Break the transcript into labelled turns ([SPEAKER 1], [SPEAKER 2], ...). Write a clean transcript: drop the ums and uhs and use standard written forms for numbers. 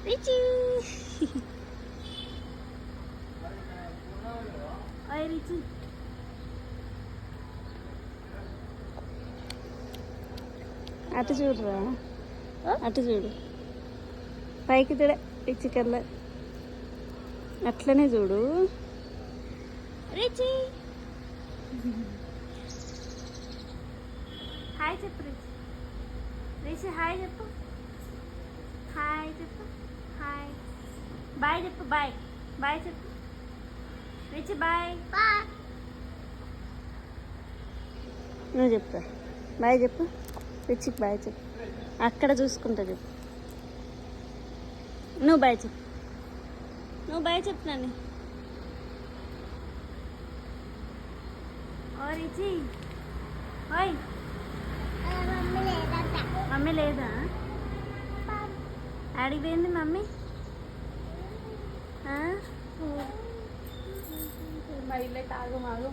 [SPEAKER 1] Richie ఓయ్ Richie అటు చూడురా, అటు చూడు, పైకి చూడ రిచి కల్లా అట్లనే చూడు. రిచి హాయ్ చెప్పు రిచి. రిచి హాయ్ చెప్పు, హాయ్ చెప్పు, హాయ్. బాయ్ చెప్పు, బాయ్ బాయ్ చెప్పు రిచి. Bye bye. నువ్వు చెప్పు బాయ్ చెప్పు రిచికి, బాయ్ చెప్పు. అక్కడ చూసుకుంటా చెప్పు. నువ్వు బాయ్ చెప్పు, నువ్వు బాయ్ చెప్పు నాని. ఓ రిచి ఓయ్, మమ్మీ లేదా? అడిగిపోయింది మమ్మీ.
[SPEAKER 2] మా ఇల్లే తాగు మాగు